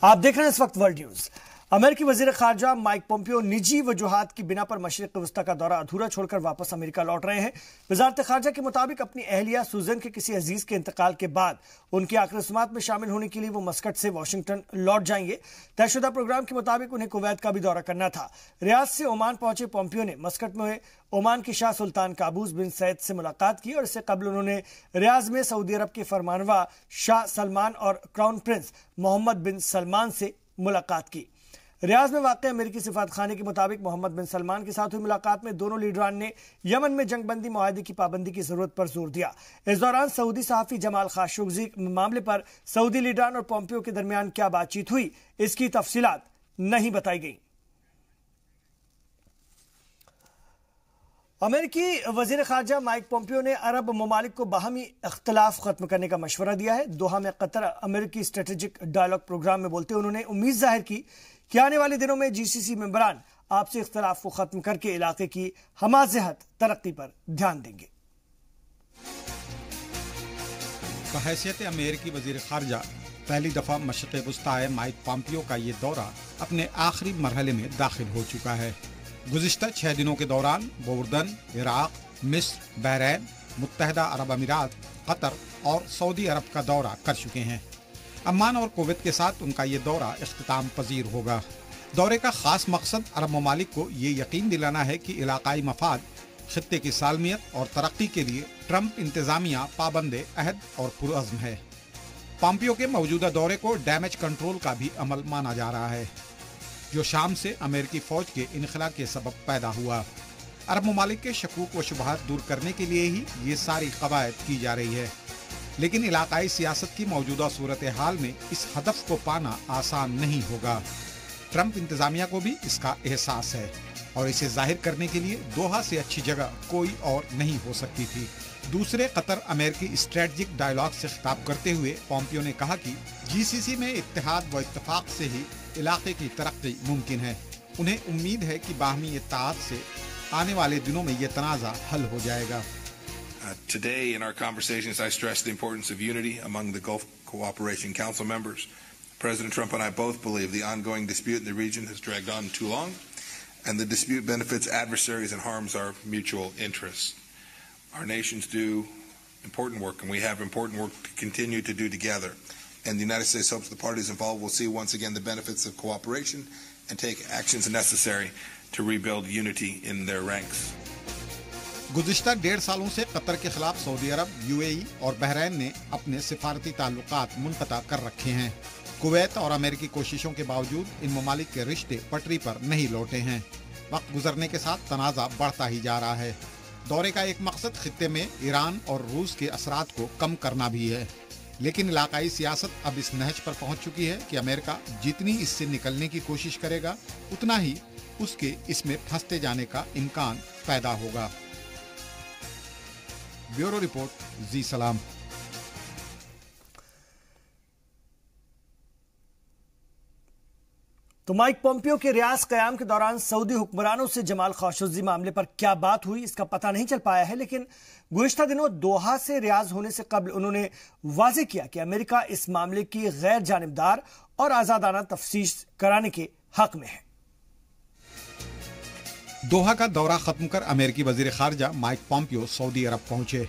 آپ دیکھ رہے ہیں اس وقت ورلڈ نیوز۔ امریکی وزیر خارجہ مائک پومپیو نجی وجوہات کی بنا پر مشرق وسطی کا دورہ ادھورا چھوڑ کر واپس امریکہ لوٹ رہے ہیں۔ وزارت خارجہ کے مطابق اپنی اہلیہ سوزن کے کسی عزیز کے انتقال کے بعد ان کی آخری رسومات میں شامل ہونے کے لیے وہ مسقط سے واشنگٹن لوٹ جائیں گے۔ طے شدہ پروگرام کے مطابق انہیں کویت کا بھی دورہ کرنا تھا۔ ریاض سے عمان پہنچے پومپیو نے مسقط میں عمان کے شاہ سلطان قابوس بن سعید سے ملاقات کی اور اس سے قبل انہوں نے ریاض میں سعودی عرب کے فرمانروا شاہ سلمان اور کراؤن پرنس محمد بن سلمان سے ملاقات کی۔ ریاض میں واقع امریکی سفارت خانے کے مطابق محمد بن سلمان کے ساتھ ہوئی ملاقات میں دونوں لیڈران نے یمن میں جنگ بندی معاہدے کی پابندی کی ضرورت پر زور دیا۔ اس دوران سعودی صحافی جمال خاشقجی معاملے پر سعودی لیڈران اور پومپیو کے درمیان کیا بات چیت ہوئی، اس کی تفصیلات نہیں بتائی گئیں۔ امریکی وزیر خارجہ مائک پومپیو نے عرب ممالک کو باہمی اختلاف ختم کرنے کا مشورہ دیا ہے۔ دوحہ میں قطر امریکی اسٹریٹجک ڈائیلاگ پروگرام میں بولتے انہوں نے امید ظاہر کی کہ آنے والے دنوں میں جی سی سی ممبران آپسی اختلاف کو ختم کر کے علاقے کی ہمہ جہت ترقی پر دھیان دیں گے۔ بحیثیت امریکی وزیر خارجہ پہلی دفعہ مشرق وسطی مائک پومپیو کا یہ دورہ اپنے آخری مرحلے میں داخل ہو چکا ہے۔ گزشتہ 6 دنوں کے دوران وہ اردن، عراق، مصر، بحرین، متحدہ عرب امارات، قطر اور سعودی عرب کا دورہ کر چکے ہیں۔ عمان اور کویت کے ساتھ ان کا یہ دورہ اختتام پذیر ہوگا۔ دورے کا خاص مقصد عرب ممالک کو یہ یقین دلانا ہے کہ علاقائی مفاد، خطے کی سالمیت اور ترقی کے لیے ٹرمپ انتظامیہ پابند عہد اور پرعزم ہے۔ پومپیو کے موجودہ دورے کو ڈیمیج کنٹرول کا بھی عمل مانا جا رہا ہے، جو شام سے امریکی فوج کے انخلا کے سبب پیدا ہوا۔ عرب ممالک کے شکوک و شبہات دور کرنے کے لیے ہی یہ ساری قواعد کی جا رہی ہے، لیکن علاقائی سیاست کی موجودہ صورتحال میں اس ہدف کو پانا آسان نہیں ہوگا۔ ٹرمپ انتظامیہ کو بھی اس کا احساس ہے اور اسے ظاہر کرنے کے لیے دوحہ سے اچھی جگہ کوئی اور نہیں ہو سکتی تھی۔ دوسرے قطر امریکی اسٹریٹجک ڈائیلاگ سے خطاب کرتے ہوئے پومپیو نے کہا کہ جی سی سی میں اتحاد و اتفاق سے ہی علاقے کی ترقی ممکن ہے۔ انہیں امید ہے کہ باہمی اتحاد سے آنے والے دنوں میں یہ تنازع حل ہو جائے گا۔ Today in our conversations I stressed the importance of unity among the Gulf Cooperation Council members. President Trump and I both believe the ongoing dispute in the region has dragged on too long, and the dispute benefits adversaries and harms our mutual interests. Our nations do important work, and we have important work to continue to do together. And the United States hopes the parties involved will see once again the benefits of cooperation and take actions necessary to rebuild unity in their ranks. گزشتہ 1.5 سالوں سے قطر کے خلاف سعودی عرب، you اے ای اور بحرین نے اپنے سفارتی تعلقات منقطع کر رکھے ہیں۔ کویت اور امریکی کوششوں کے باوجود ان ممالک کے رشتے پٹری پر نہیں لوٹے ہیں۔ وقت گزرنے کے ساتھ تنازع بڑھتا ہی جا رہا ہے۔ دورے کا ایک مقصد خطے میں ایران اور روس کے اثرات کو کم کرنا بھی ہے، لیکن علاقائی سیاست اب اس نہج پر پہنچ چکی ہے کہ امریکہ جتنی اس سے نکلنے کی کوشش کرے گا اتنا ہی اس کے اس میں پھنستے جانے کا امکان پیدا ہوگا۔ بیورو رپورٹ، زی سلام۔ تو مائک پومپیو کے ریاض قیام کے دوران سعودی حکمرانوں سے جمال خاشقجی معاملے پر کیا بات ہوئی اس کا پتہ نہیں چل پایا ہے، لیکن گزشتہ دنوں دوحہ سے ریاض ہونے سے قبل انہوں نے واضح کیا کہ امریکہ اس معاملے کی غیر جانبدار اور آزادانہ تفتیش کرانے کے حق میں ہے۔ دوحہ کا دورہ ختم کر امریکی وزیر خارجہ مائک پومپیو سعودی عرب پہنچے۔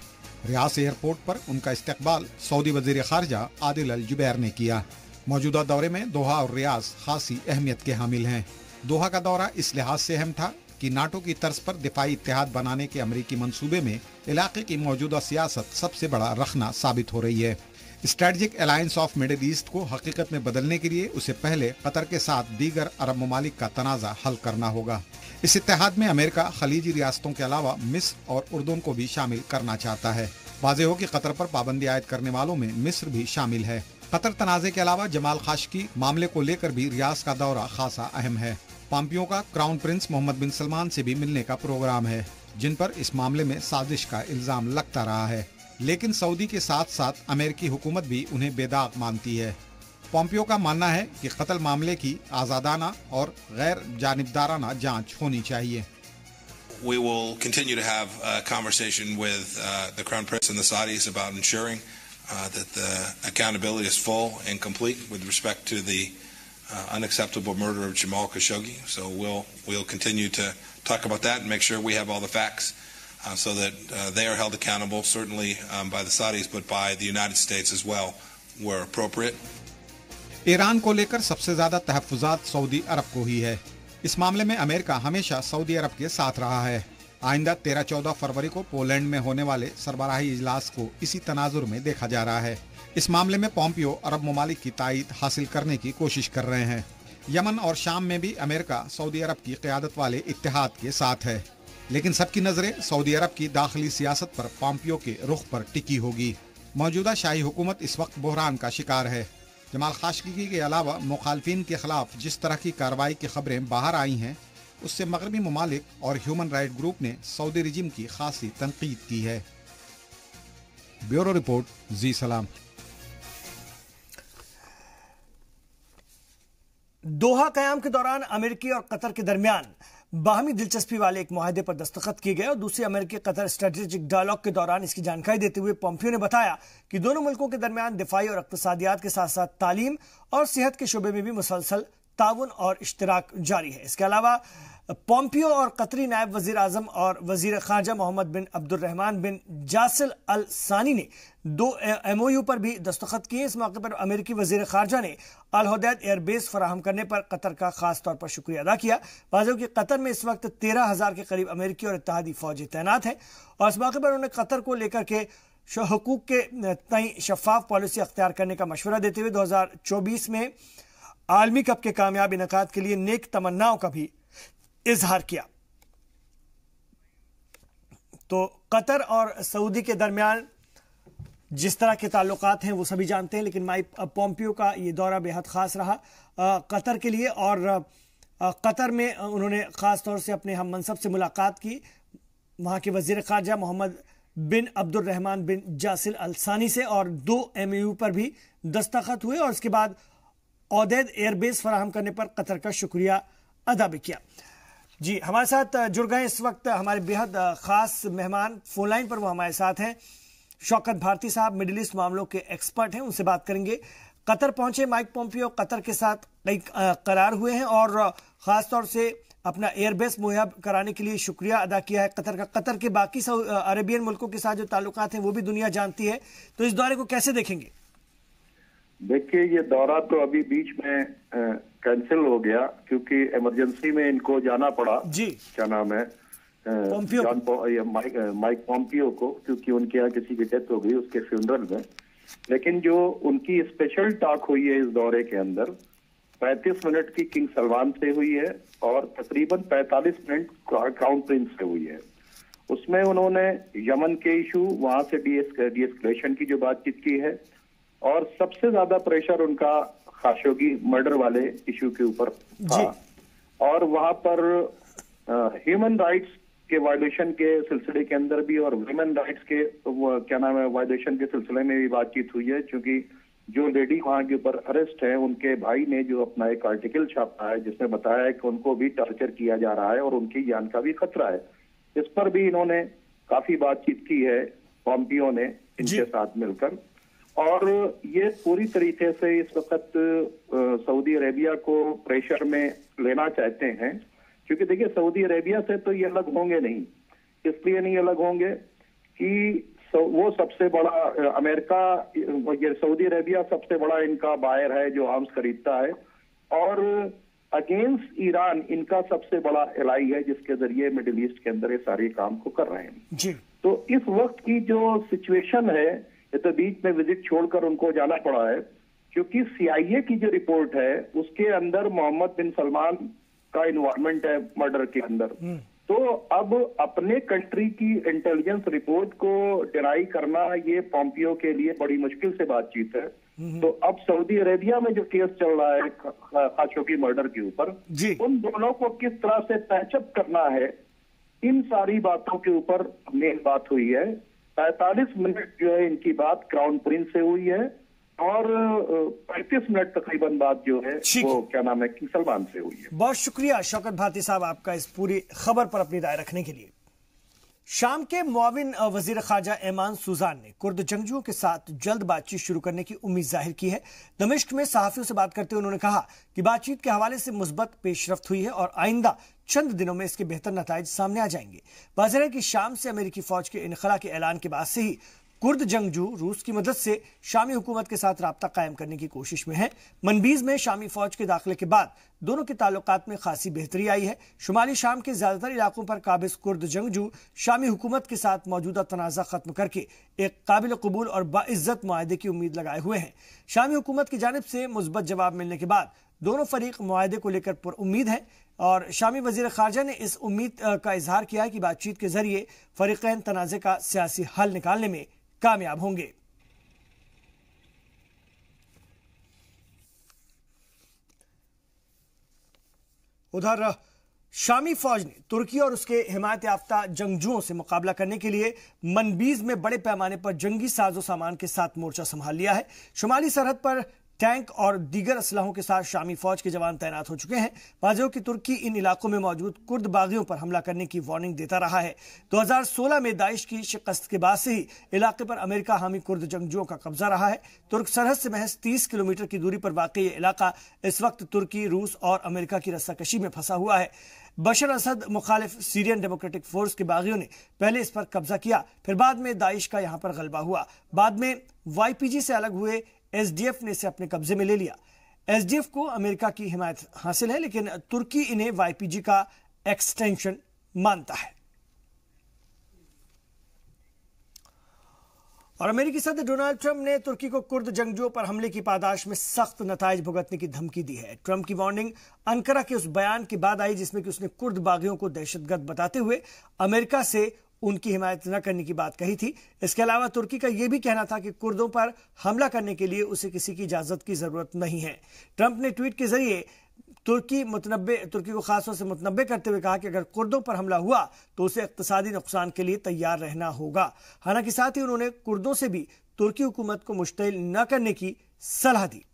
ریاض ایئرپورٹ پر ان کا استقبال سعودی وزیر خارجہ عادل الجبیر نے کیا۔ موجودہ دورے میں دوحہ اور ریاض خاصی اہمیت کے حامل ہیں۔ دوحہ کا دورہ اس لحاظ سے اہم تھا کہ ناٹو کی طرز پر دفاعی اتحاد بنانے کے امریکی منصوبے میں علاقے کی موجودہ سیاست سب سے بڑا رخنہ ثابت ہو رہی ہے۔ Strategic alliance of Middle East کو حقیقت میں بدلنے کے لیے اسے پہلے قطر کے ساتھ دیگر عرب ممالک کا تنازع حل کرنا ہوگا۔ اس اتحاد میں امریکہ خلیجی ریاستوں کے علاوہ مصر اور اردن کو بھی شامل کرنا چاہتا ہے۔ واضح ہو کہ قطر پر پابندی عائد کرنے والوں میں مصر بھی شامل ہے۔ قطر تنازع کے علاوہ جمال خاشقجی معاملے کو لے کر بھی ریاض کا دورہ خاصا اہم ہے۔ پومپیو کا کراؤن پرنس محمد بن سلمان سے بھی ملنے کا پروگرام ہے، جن پر اس معاملے میں سازش کا الزام لگتا رہا ہے، لیکن سعودی کے ساتھ ساتھ امریکی حکومت بھی انہیں بے داغ مانتی ہے۔ پومپیو کا ماننا ہے کہ قتل معاملے کی آزادانہ اور غیر جانبدارانہ جانچ ہونی چاہیے۔ We will continue to have a conversation with the Crown Prince and the Saudis about ensuring that the accountability is full and complete with respect to the unacceptable murder of Jamal Khashoggi. So we'll continue to talk about that and make sure we have all the facts so that they are held accountable, certainly by the Saudis, but by the United States as well, where appropriate. Iran को लेकर सबसे ज्यादा तहफ्फुज़ात Saudi अरब को ही है। इस मामले में America हमेशा सऊदी अरब के साथ रहा है। आइंदा 13-14 फरवरी को पोलैंड में होने वाले सरबराही इजलास को इसी तनाजुर में देखा जा रहा है। इस मामले में पोम्पियो अरब ममालिक की तायद हासिल करने की कोशिश कर रहे हैं। यमन और शाम में भी अमेरिका सऊदी अरब की क़यादत वाले इत्तेहाद के साथ है, लेकिन सबकी नजरें सऊदी अरब की दाखिली सियासत पर पोम्पियो के रुख पर टिकी होगी। मौजूदा शाही हुकूमत इस वक्त बहरान का शिकार है। जमाल खाशोगी के अलावा मुखालफिन के खिलाफ जिस तरह की कार्रवाई की खबरें बाहर आई हैं, उससे मगरबी ममालिक और ह्यूमन राइट ग्रुप ने सऊदी रिजिम की खासी तनकीद की है। ब्यूरो रिपोर्ट, जी सलाम। दोहा क़याम के दौरान अमेरिकी और कतर के दरमियान बाहमी दिलचस्पी वाले एक मुआहदे पर दस्तखत किए गए और दूसरी अमेरिकी कतर स्ट्रेटेजिक डायलॉग के दौरान इसकी जानकारी देते हुए पोम्पियो ने बताया कि दोनों मुल्कों के दरमियान दिफाई और इक़्तिसादियात के साथ साथ तालीम और सेहत के शोबे में भी मुसलसल ताउन और इश्तराक जारी है। इसके अलावा पोम्पियो और कतरी नायब वजीर आजम और वजीर खारजा मोहम्मद बिन अब्दुर्रहमान बिन जासिल अल सानी ने 2 MOU पर भी दस्तखत किए। इस मौके पर अमेरिकी वजीर खारजा ने अल हुदैद एयरबेस फराहम करने पर कतर का खास तौर पर शुक्रिया अदा किया। वाज़ेह कि कतर में इस वक्त 13,000 के करीब अमेरिकी और इत्तेहादी फौजी तैनात हैं और इस मौके पर उन्होंने कतर को लेकर के हुकूक के तय शफाफ पॉलिसी अख्तियार करने का मशवरा देते हुए 2024 में आलमी कप के कामयाब इनकाद के लिए नेक तमन्नाओं का भी इजहार किया। तो कतर और सऊदी के दरमियान जिस तरह के ताल्लुकात हैं वो सभी जानते हैं, लेकिन माइक पोम्पियो का ये दौरा बेहद खास रहा कतर के लिए और कतर में उन्होंने खास तौर से अपने हम मनसब से मुलाकात की। वहां के वजीर खारजा मोहम्मद बिन अब्दुर्रहमान बिन जासिल अल सानी से और 2 MOU पर भी दस्तखत हुए और उसके बाद औदैद एयरबेस फराहम करने पर कतर का शुक्रिया अदा भी किया। जी, हमारे साथ जुड़ गए इस वक्त हमारे बेहद खास मेहमान फोन लाइन पर, वो हमारे साथ हैं शौकत भारती साहब, मिडिल ईस्ट मामलों के एक्सपर्ट हैं, उनसे बात करेंगे। कतर पहुंचे माइक पोम्पियो, कतर के साथ कई करार हुए हैं और खास तौर से अपना एयरबेस मुहैया कराने के लिए शुक्रिया अदा किया है कतर का। कतर के बाकी अरेबियन मुल्कों के साथ जो ताल्लुकात हैं वो भी दुनिया जानती है, तो इस दौरे को कैसे देखेंगे? देखिए, ये दौरा तो अभी बीच में कैंसिल हो गया क्योंकि इमरजेंसी में इनको जाना पड़ा। जी, क्या नाम है, माइक पोम्पियो को, क्योंकि उनके यहाँ किसी की डेथ हो गई उसके फ्यूनरल में। लेकिन जो उनकी स्पेशल टॉक हुई है इस दौरे के अंदर 35 मिनट की किंग सलमान से हुई है और तकरीबन 45 मिनट क्राउन प्रिंस से हुई है। उसमें उन्होंने यमन के इशू, वहां से डीएस्केलेशन की जो बातचीत की है और सबसे ज्यादा प्रेशर उनका खाशोगी मर्डर वाले इशू के ऊपर था और वहां पर ह्यूमन राइट्स के वायलेशन के सिलसिले के अंदर भी और वुमेन राइट्स के क्या नाम है वायलेशन के सिलसिले में भी बातचीत हुई है, क्योंकि जो लेडी वहां के ऊपर अरेस्ट है उनके भाई ने जो अपना एक आर्टिकल छापा है जिसमें बताया है कि उनको भी टॉर्चर किया जा रहा है और उनकी जान का भी खतरा है। इस पर भी इन्होंने काफी बातचीत की है पोम्पियो ने इनके साथ मिलकर, और ये पूरी तरीके से इस वक्त सऊदी अरेबिया को प्रेशर में लेना चाहते हैं, क्योंकि देखिए सऊदी अरेबिया से तो ये अलग होंगे नहीं। इसलिए नहीं अलग होंगे कि वो सबसे बड़ा अमेरिका, ये सऊदी अरेबिया सबसे बड़ा इनका बायर है जो आर्म्स खरीदता है और अगेंस्ट ईरान इनका सबसे बड़ा एलाई है जिसके जरिए मिडिल ईस्ट के अंदर ये सारे काम को कर रहे हैं जी। तो इस वक्त की जो सिचुएशन है, ये तो बीच में विजिट छोड़कर उनको जाना पड़ा है, क्योंकि CIA की जो रिपोर्ट है उसके अंदर मोहम्मद बिन सलमान का इन्वॉल्वमेंट है मर्डर के अंदर। तो अब अपने कंट्री की इंटेलिजेंस रिपोर्ट को डिनाई करना ये पोम्पियो के लिए बड़ी मुश्किल से बातचीत है। तो अब सऊदी अरेबिया में जो केस चल रहा है खाशोगी मर्डर के ऊपर, उन दोनों को किस तरह से पैचअप करना है, इन सारी बातों के ऊपर मेन बात हुई है। 45 मिनट जो है इनकी बात क्राउन प्रिंस से हुई है और 35 मिनट तकरीबन बात जो है वो क्या नाम है किंग सलमान से हुई है। बहुत शुक्रिया शौकत भारती साहब आपका इस पूरी खबर पर अपनी राय रखने के लिए। शाम के मुआविन वजीर खारजा ऐमान सुजान ने कुर्द जंगजुओं के साथ जल्द बातचीत शुरू करने की उम्मीद जाहिर की है। दमिश्क में सहाफियों से बात करते हुए उन्होंने कहा कि बातचीत के हवाले से मुस्बत पेशरफ्त हुई है और आइंदा चंद दिनों में इसके बेहतर नताइज सामने आ जाएंगे। वाज़ेह है कि शाम से अमेरिकी फौज के इनखला के ऐलान के बाद से ही कुर्द जंगजू रूस की मदद से शामी हुकूमत के साथ राब्ता कायम करने की कोशिश में है। मनबीज में शामी फौज के दाखिले के बाद दोनों के ताल्लुकात में खासी बेहतरी आई है। शुमाली शाम के ज्यादातर इलाकों पर काबिज कुर्द जंगजू शामी हुकूमत के साथ मौजूदा तनाज़ा खत्म करके एक काबिल कबूल और बाइज्जत मुआहदे की उम्मीद लगाए हुए हैं। शामी हुकूमत की जानिब से मुस्बत जवाब मिलने के बाद दोनों फरीक मुआहदे को लेकर पुरुम्मीद है और शामी वजीर खारजा ने इस उम्मीद का इजहार किया है कि बातचीत के जरिए फरीकैन तनाज़े का सियासी हल निकालने में कामयाब होंगे। उधर शामी फौज ने तुर्की और उसके हिमायत याफ्ता जंगजुओं से मुकाबला करने के लिए मनबीज में बड़े पैमाने पर जंगी साजो सामान के साथ मोर्चा संभाल लिया है। शुमाली सरहद पर टैंक और दीगर असलहों के साथ शामी फौज के जवान तैनात हो चुके हैं। वाज़ेह कि तुर्की इन इलाकों में मौजूद कुर्द बागियों पर हमला करने की वार्निंग देता रहा है। 2016 में दाइश की शिकस्त के बाद से ही इलाके पर अमेरिका हामी कुर्द जंगजुओं का कब्जा रहा है। तुर्क सरहद से महज 30 किलोमीटर की दूरी पर वाक़ ये इलाका इस वक्त तुर्की, रूस और अमेरिका की रस्साकशी में फंसा हुआ है। बशर असद मुखालिफ सीरियन डेमोक्रेटिक फोर्स के बागियों ने पहले इस पर कब्जा किया, फिर बाद में दाइश का यहां पर गलबा हुआ। बाद में YPG से अलग हुए SDF ने इसे अपने कब्जे में ले लिया। SDF को अमेरिका की हिमायत हासिल है, लेकिन तुर्की इन्हें YPG का एक्सटेंशन मानता है। और अमेरिकी सदर डोनाल्ड ट्रंप ने तुर्की को कुर्द जंगजुओं पर हमले की पादाश में सख्त नताइज भुगतने की धमकी दी है। ट्रंप की वार्निंग अंकारा के उस बयान के बाद आई जिसमें कि उसने कुर्द बागियों को दहशतगर्द बताते हुए अमेरिका से उनकी हिमायत न करने की बात कही थी। इसके अलावा तुर्की का यह भी कहना था कि कुर्दों पर हमला करने के लिए उसे किसी की इजाजत की जरूरत नहीं है। ट्रंप ने ट्वीट के जरिए तुर्की को खासतौर से मुतनब्बे करते हुए कहा कि अगर कुर्दों पर हमला हुआ तो उसे इक्तिसादी नुकसान के लिए तैयार रहना होगा। हालांकि साथ ही उन्होंने कुर्दों से भी तुर्की हुकूमत को मुश्तिल न करने की सलाह दी।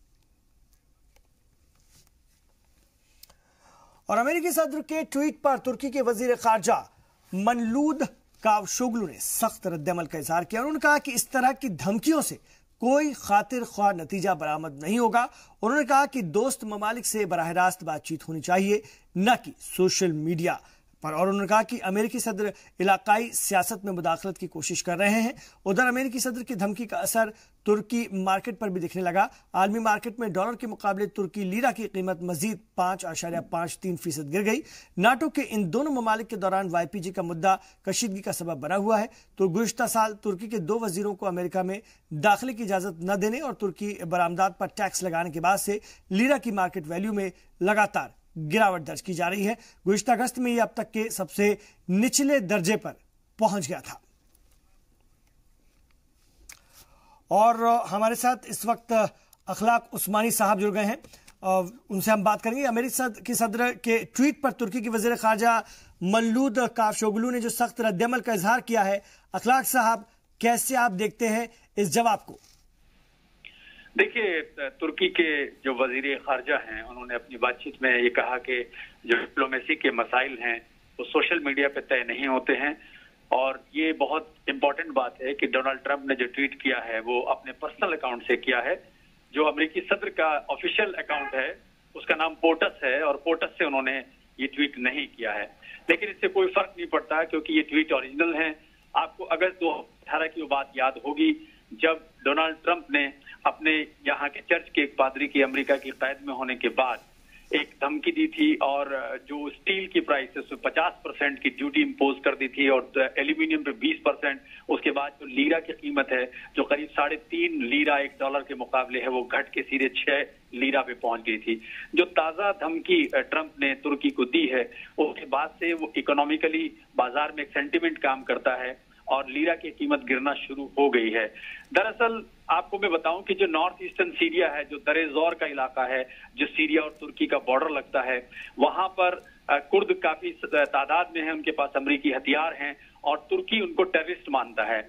और अमेरिकी सदर के ट्वीट पर तुर्की के वजीर खारजा ममलूद कावशोगलू ने सख्त रद्दअमल का इजहार किया। उन्होंने कहा कि इस तरह की धमकियों से कोई खातिर ख्वाह नतीजा बरामद नहीं होगा। उन्होंने कहा कि दोस्त ममालिक से बराह रास्त बातचीत होनी चाहिए, न कि सोशल मीडिया पर। और उन्होंने कहा कि अमेरिकी सदर इलाकाई सियासत में मुदाखलत की कोशिश कर रहे हैं। उधर अमेरिकी सदर की धमकी का असर तुर्की मार्केट पर भी दिखने लगा। आलमी मार्केट में डॉलर के मुकाबले तुर्की लीरा की कीमत मजीद 5.53% गिर गई। नाटो के इन दोनों ममालिक के दौरान YPG का मुद्दा कशीदगी का सबब बना हुआ है। तो गुज़िश्ता साल तुर्की के 2 वजीरों को अमेरिका में दाखिले की इजाजत न देने और तुर्की बरामदात पर टैक्स लगाने के बाद से लीरा की मार्केट वैल्यू में लगातार गिरावट दर्ज की जा रही है। गुज़िश्ता अगस्त में यह अब तक के सबसे निचले दर्जे पर पहुंच गया था। और हमारे साथ इस वक्त अखलाक उस्मानी साहब जुड़ गए हैं, उनसे हम बात करेंगे। अमेरिकी सदर के ट्वीट पर तुर्की के वजीर खारजा ममलूद कावशोगलू ने जो सख्त रद्दअमल का इजहार किया है, अखलाक साहब कैसे आप देखते हैं इस जवाब को? देखिए, तुर्की के जो वजीर खारजा हैं उन्होंने अपनी बातचीत में ये कहा कि जो डिप्लोमेसी के मसाइल हैं वो सोशल मीडिया पे तय नहीं होते हैं। और ये बहुत इंपॉर्टेंट बात है कि डोनाल्ड ट्रंप ने जो ट्वीट किया है वो अपने पर्सनल अकाउंट से किया है। जो अमेरिकी सदर का ऑफिशियल अकाउंट है उसका नाम पोटस है और पोटस से उन्होंने ये ट्वीट नहीं किया है। लेकिन इससे कोई फर्क नहीं पड़ता क्योंकि ये ट्वीट ओरिजिनल है। आपको अगस्त 2018 की वो बात याद होगी जब डोनाल्ड ट्रंप ने अपने यहाँ के चर्च के एक पादरी की अमेरिका की कैद में होने के बाद एक धमकी दी थी और जो स्टील की प्राइस है उस पर 50% की ड्यूटी इम्पोज कर दी थी और एल्यूमिनियम पे 20%। उसके बाद जो लीरा की कीमत है जो करीब 3.5 लीरा $1 के मुकाबले है वो घट के सीधे 6 लीरा पे पहुंच गई थी। जो ताजा धमकी ट्रंप ने तुर्की को दी है उसके बाद से वो इकोनॉमिकली बाजार में एक सेंटिमेंट काम करता है और लीरा की कीमत गिरना शुरू हो गई है। दरअसल आपको मैं बताऊं कि जो नॉर्थ ईस्टर्न सीरिया है, जो दरेजोर का इलाका है, जो सीरिया और तुर्की का बॉर्डर लगता है, वहां पर कुर्द काफी तादाद में है, उनके पास अमेरिकी हथियार हैं और तुर्की उनको टेररिस्ट मानता है।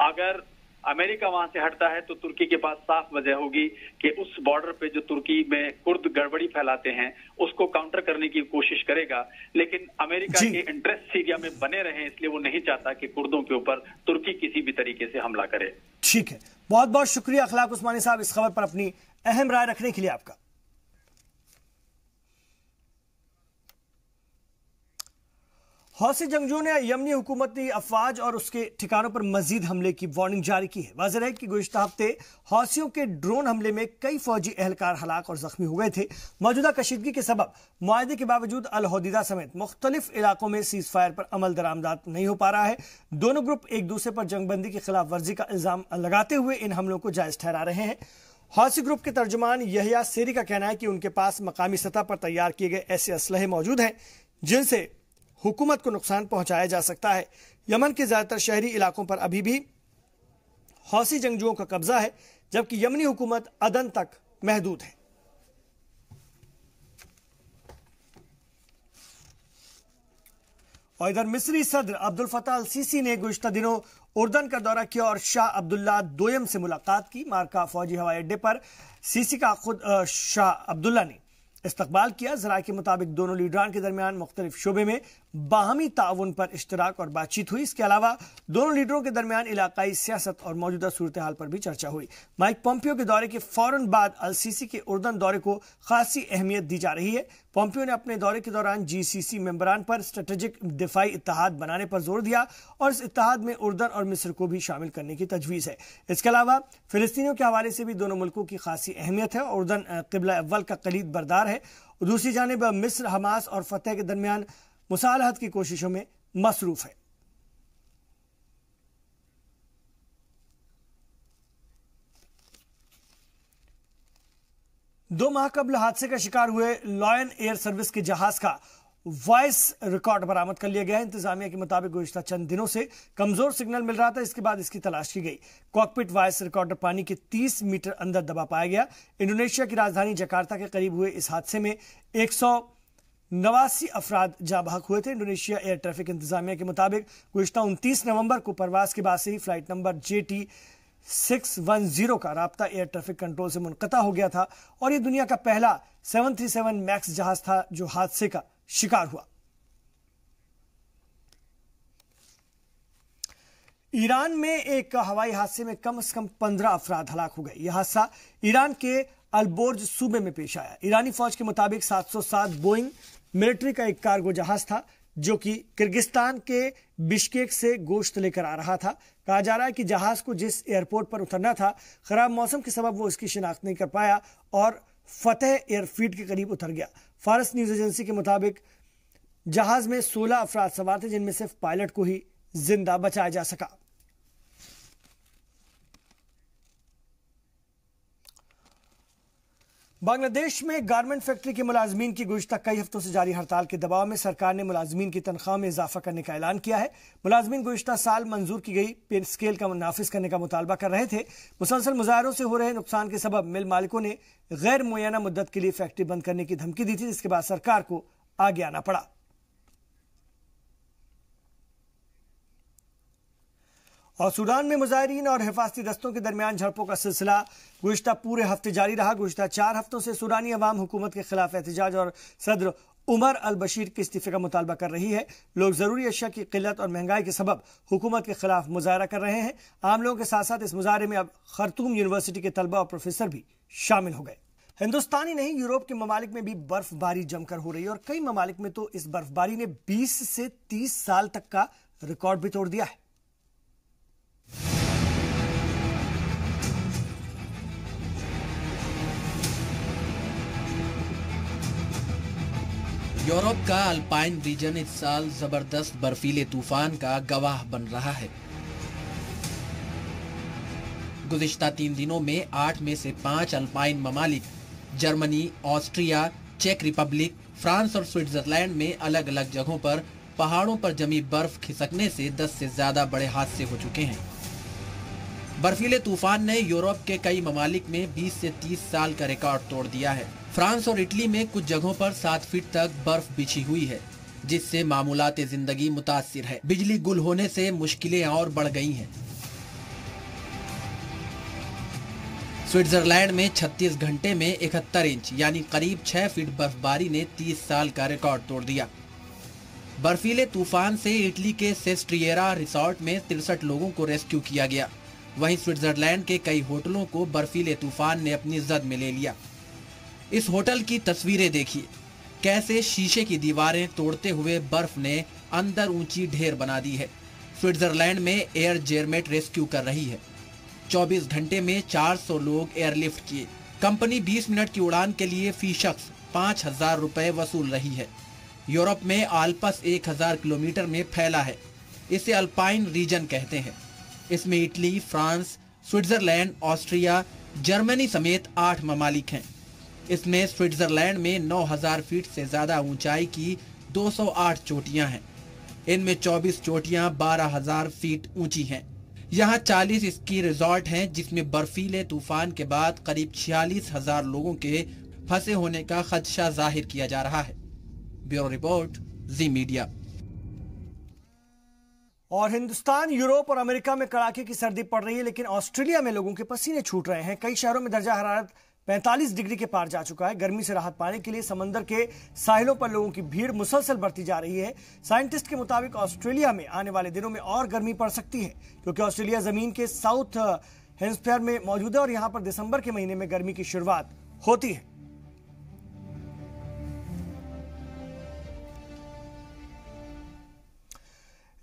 अगर अमेरिका वहां से हटता है तो तुर्की के पास साफ वजह होगी कि उस बॉर्डर पे जो तुर्की में कुर्द गड़बड़ी फैलाते हैं उसको काउंटर करने की कोशिश करेगा। लेकिन अमेरिका के इंटरेस्ट सीरिया में बने रहे, इसलिए वो नहीं चाहता कि कुर्दों के ऊपर तुर्की किसी भी तरीके से हमला करे। ठीक है, बहुत बहुत शुक्रिया अखलाक उस्मानी साहब इस खबर पर अपनी अहम राय रखने के लिए आपका। हौसी जंगजुओं ने यमनी हुकूमती अफवाज और उसके ठिकानों पर मजीद हमले की वार्निंग जारी की है। वाज़ेह है कि गुज़िश्ता हफ्ते हौसियों के ड्रोन हमले में कई फौजी एहलकार हलाक और जख्मी हो गए थे। मौजूदा कशीदगी के सबब मुआहदे के बावजूद अल हदीदा समेत मुख्तलिफ इलाकों में सीज फायर पर अमल दरामदाद नहीं हो पा रहा है। दोनों ग्रुप एक दूसरे पर जंगबंदी की खिलाफ वर्जी का इल्जाम लगाते हुए इन हमलों को जायज ठहरा रहे हैं। हौसी ग्रुप के तर्जुमान यहिया सेरी का कहना है कि उनके पास मकामी सतह पर तैयार किए गए ऐसे असलहे मौजूद हैं जिनसे हुकूमत को नुकसान पहुंचाया जा सकता है। यमन के ज्यादातर शहरी इलाकों पर अभी भी हौसी जंगजुओं का कब्जा है, जबकि यमनी हुकूमत अदन तक महदूद है। और इधर मिस्री सदर अब्दुल फताह अल सीसी ने गुज़िश्ता दिनों उर्दन का दौरा किया और शाह अब्दुल्ला दोयम से मुलाकात की। मार्का फौजी हवाई अड्डे पर सीसी का खुद शाह अब्दुल्ला ने इस्तकबाल किया। ज़राए के मुताबिक दोनों लीडरान के दरमियान मुख्तलिफ शोबे में बाहमी ताउन पर इश्तराक और बातचीत हुई। इसके अलावा दोनों लीडरों के दरमियान इलाकाई सियासत और मौजूदा सूरत हाल पर भी चर्चा हुई। माइक पोम्पियो के दौरे के फौरन बाद अल सीसी के उर्दन दौरे को खासी अहमियत दी जा रही है। पोम्पियो ने अपने दौरे के दौरान GCC मेंबरान पर स्ट्रेटेजिक दिफाई इत्तेहाद बनाने पर जोर दिया और इस इत्तेहाद में उर्दन और मिस्र को भी शामिल करने की तजवीज़ है। इसके अलावा फिलिस्तीनियों के हवाले से भी दोनों मुल्कों की खासी अहमियत है। उर्दन क़िबला अव्वल का कलीद बरदार है। दूसरी जानिब मिस्र हमास और फतह के दरमियान मुसालहत की कोशिशों में मसरूफ है। दो माह कबल हादसे का शिकार हुए लॉयन एयर सर्विस के जहाज का वॉइस रिकॉर्ड बरामद कर लिया गया है। इंतजामिया के मुताबिक गुज़िश्ता चंद दिनों से कमजोर सिग्नल मिल रहा था, इसके बाद इसकी तलाश की गई। कॉकपिट वॉइस रिकॉर्डर पानी के 30 मीटर अंदर दबा पाया गया। इंडोनेशिया की राजधानी जकार्ता के करीब हुए इस हादसे में 189 अफराद जाँ बहक हुए थे। इंडोनेशिया एयर ट्रैफिक इंतजामिया के मुताबिक गुज़िश्ता 29 नवंबर को परवास के बाद से ही फ्लाइट नंबर JT 610 का राब्ता एयर ट्रैफिक कंट्रोल से मुनक़ता हो गया था और यह दुनिया का पहला 737 मैक्स जहाज था जो हादसे का शिकार हुआ। ईरान में एक हवाई हादसे में कम से कम 15 अफराद हलाक हो गए। यह हादसा ईरान के अलबोर्ज सूबे में पेश आया। ईरानी फौज के मुताबिक 707 बोइंग मिलिट्री का एक कार्गो जहाज था जो कि किर्गिस्तान के बिश्केक से गोश्त लेकर आ रहा था। कहा जा रहा है कि जहाज को जिस एयरपोर्ट पर उतरना था, खराब मौसम के सबब वो इसकी शिनाख्त नहीं कर पाया और फतेह एयरफील्ड के करीब उतर गया। फारस न्यूज एजेंसी के मुताबिक जहाज में 16 अफराद सवार थे, जिनमें सिर्फ पायलट को ही जिंदा बचाया जा सका। बांग्लादेश में गारमेंट फैक्ट्री के मुलाजमीन की गुज़िश्ता कई हफ्तों से जारी हड़ताल के दबाव में सरकार ने मुलाजमीन की तनख्वाह में इजाफा करने का ऐलान किया है। मुलाजमीन गुज़िश्ता साल मंजूर की गई पे स्केल का नाफिज करने का मुतालबा कर रहे थे। मुसलसल मुजाहरों से हो रहे नुकसान के सबब मिल मालिकों ने गैर मुय्यना मुद्दत के लिए फैक्ट्री बंद करने की धमकी दी थी, जिसके बाद सरकार को आगे आना पड़ा। और सूडान में मुजाहिरीन और हिफाजती दस्तों के दरमियान झड़पों का सिलसिला गुज़िश्ता पूरे हफ्ते जारी रहा। गुज़िश्ता 4 हफ्तों से सूडानी अवाम हुकूमत के खिलाफ एहतजाज और सदर उमर अल बशीर के इस्तीफे का मुतालबा कर रही है। लोग जरूरी अशिया की किल्लत और महंगाई के सबब हुकूमत के खिलाफ मुजाहरा कर रहे हैं। आम लोगों के साथ साथ इस मुजाहरे में अब खर्तूम यूनिवर्सिटी के तलबा और प्रोफेसर भी शामिल हो गए। हिंदुस्तान ही नहीं, यूरोप के ममालिक में भी बर्फबारी जमकर हो रही है और कई ममालिक में तो इस बर्फबारी ने 20 से 30 साल तक का रिकॉर्ड भी तोड़ दिया है। यूरोप का अल्पाइन रीजन इस साल जबरदस्त बर्फीले तूफान का गवाह बन रहा है। गुज़िश्ता 3 दिनों में 8 में से 5 अल्पाइन ममालिक जर्मनी, ऑस्ट्रिया, चेक रिपब्लिक, फ्रांस और स्विट्जरलैंड में अलग अलग जगहों पर पहाड़ों पर जमी बर्फ खिसकने से 10 से ज्यादा बड़े हादसे हो चुके हैं। बर्फीले तूफान ने यूरोप के कई ममालिक में 20 से 30 साल का रिकॉर्ड तोड़ दिया है। फ्रांस और इटली में कुछ जगहों पर 7 फीट तक बर्फ बिछी हुई है, जिससे मामूलात जिंदगी मुतासिर है। बिजली गुल होने से मुश्किलें और बढ़ गई हैं। स्विट्जरलैंड में 36 घंटे में 71 इंच यानी करीब 6 फीट बर्फबारी ने 30 साल का रिकॉर्ड तोड़ दिया। बर्फीले तूफान से इटली के सेस्ट्रिएरा रिसोर्ट में 63 लोगों को रेस्क्यू किया गया। वहीं स्विट्जरलैंड के कई होटलों को बर्फीले तूफान ने अपनी जद में ले लिया। इस होटल की तस्वीरें देखिए, कैसे शीशे की दीवारें तोड़ते हुए बर्फ ने अंदर ऊंची ढेर बना दी है। स्विट्जरलैंड में एयर जेरमेट रेस्क्यू कर रही है। 24 घंटे में 400 लोग एयरलिफ्ट किए। कंपनी 20 मिनट की उड़ान के लिए फी शख्स 5,000 रुपए वसूल रही है। यूरोप में आल्पस 1,000 किलोमीटर में फैला है। इसे अल्पाइन रीजन कहते हैं। इसमें Italy, France, Switzerland, Austria, Germany समेत 8 ममालिक हैं। इसमें स्विट्जरलैंड में 9,000 फीट से ज्यादा ऊंचाई की 208 चोटियां हैं। इनमें 24 चोटियां 12,000 फीट ऊंची हैं। यहाँ 40 स्की रिजॉर्ट हैं, जिसमें बर्फीले तूफान के बाद करीब 46,000 लोगों के फंसे होने का खदशा जाहिर किया जा रहा है। ब्यूरो रिपोर्ट, जी मीडिया। और हिंदुस्तान, यूरोप और अमेरिका में कड़ाके की सर्दी पड़ रही है, लेकिन ऑस्ट्रेलिया में लोगों के पसीने छूट रहे हैं। कई शहरों में दर्जा हरारत 45 डिग्री के पार जा चुका है। गर्मी से राहत पाने के लिए समंदर के साहिलों पर लोगों की भीड़ मुसलसल बढ़ती जा रही है। साइंटिस्ट के मुताबिक ऑस्ट्रेलिया में आने वाले दिनों में और गर्मी पड़ सकती है, क्योंकि ऑस्ट्रेलिया जमीन के साउथ हेमिस्फीयर में मौजूद है और यहां पर दिसंबर के महीने में गर्मी की शुरुआत होती है।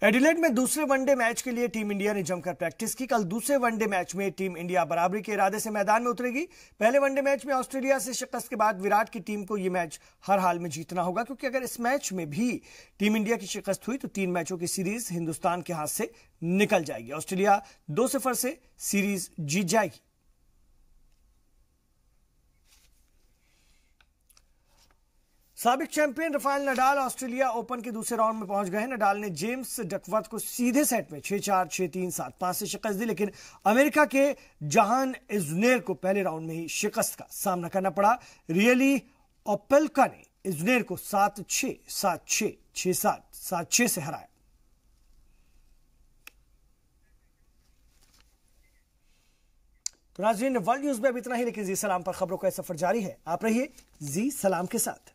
एडिलेड में दूसरे वनडे मैच के लिए टीम इंडिया ने जमकर प्रैक्टिस की। कल दूसरे वनडे मैच में टीम इंडिया बराबरी के इरादे से मैदान में उतरेगी। पहले वनडे मैच में ऑस्ट्रेलिया से शिकस्त के बाद विराट की टीम को यह मैच हर हाल में जीतना होगा, क्योंकि अगर इस मैच में भी टीम इंडिया की शिकस्त हुई तो 3 मैचों की सीरीज हिंदुस्तान के हाथ से निकल जाएगी। ऑस्ट्रेलिया 2-0 से सीरीज जीत जाएगी। साबिक champion Rafael Nadal Australia open के दूसरे राउंड में पहुंच गए हैं। नडाल ने जेम्स डकवर्थ को सीधे सेट में 6-4, 6-3, 7-5 से शिकस्त दी, लेकिन अमेरिका के जहान इज़नेर को पहले राउंड में ही शिकस्त का सामना करना पड़ा। रियली ओपेल्का ने इज़नेर को 7-6, 7-6, 6-7, 7-6 से हराया। तो नाज़रीन, वर्ल्ड न्यूज में अब इतना ही, लेकिन जी सलाम पर खबरों का सफर जारी है। आप रहिए जी सलाम के साथ।